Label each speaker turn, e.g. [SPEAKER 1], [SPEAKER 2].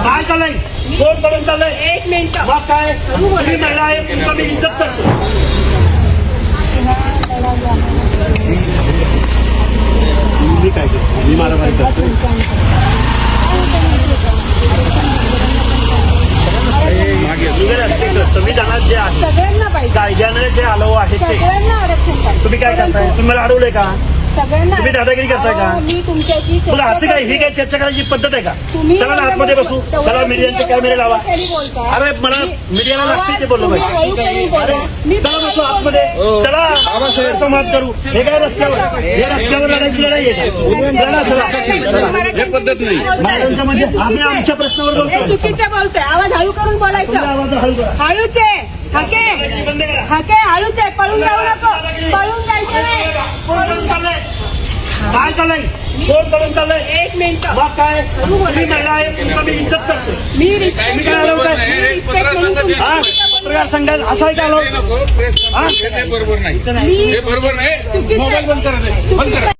[SPEAKER 1] काय चाललंय? कोण पडून चाललंय?
[SPEAKER 2] एक मिनिट.
[SPEAKER 1] मग काय तुम्ही महिला आहे, तुमचा मी इज्जत करतो. मी काय करतो? मी मारामारी करतो. संविधानात जे आहे,
[SPEAKER 2] सगळ्यांना पाहिजे,
[SPEAKER 1] कायद्याने जे आलो आहे ते
[SPEAKER 2] सगळ्यांना आरक्षण पाहिजे.
[SPEAKER 1] तुम्ही काय करताय? तुम्ही मला अडवलंय का?
[SPEAKER 2] सगळ्यांना.
[SPEAKER 1] तुम्ही दादागिरी करताय का?
[SPEAKER 2] मी तुमच्याशी
[SPEAKER 1] तुला असं काय ही काय चर्चा करायची पद्धत आहे का?
[SPEAKER 2] तुम्ही
[SPEAKER 1] चला ना आतमध्ये बसू. चला मीडियाचे कॅमेरे लावा. अरे मला मीडियाला लागते ते बोललो पाहिजे. अरे चला बसू आतमध्ये. चला संवाद करू. हे काय रस्त्यावर, हे रस्त्यावर लढायची लढाई आहे. चला चला.
[SPEAKER 3] हे पद्धत नाही.
[SPEAKER 1] महाराजांच्या म्हणजे आम्ही आमच्या प्रश्नावर बोलतो.
[SPEAKER 2] चुकीचं बोलतोय. आवाज हळू करून बोलायचं.
[SPEAKER 1] आवाज हळू करा.
[SPEAKER 2] हळूच आहे. हाके
[SPEAKER 1] बंद करा.
[SPEAKER 2] हाके हळूच आहे. पळून जाऊ नको. पळून जायचं नाही.
[SPEAKER 1] कोण पळून चाललंय? काय चाललंय? कोण पळून चाललंय?
[SPEAKER 2] एक मिनिट.
[SPEAKER 1] मग काय तुम्ही महिला आहे, तुमचा मी इज्जत करतो.
[SPEAKER 2] मी
[SPEAKER 1] तुम्ही काय अडवताय?
[SPEAKER 2] रिस्पेक्ट म्हणून
[SPEAKER 1] हा पत्रकार संघात असं आहे का?
[SPEAKER 3] बरोबर नाही. हे बरोबर नाही. मोबाईल बंद करा. बंद करा.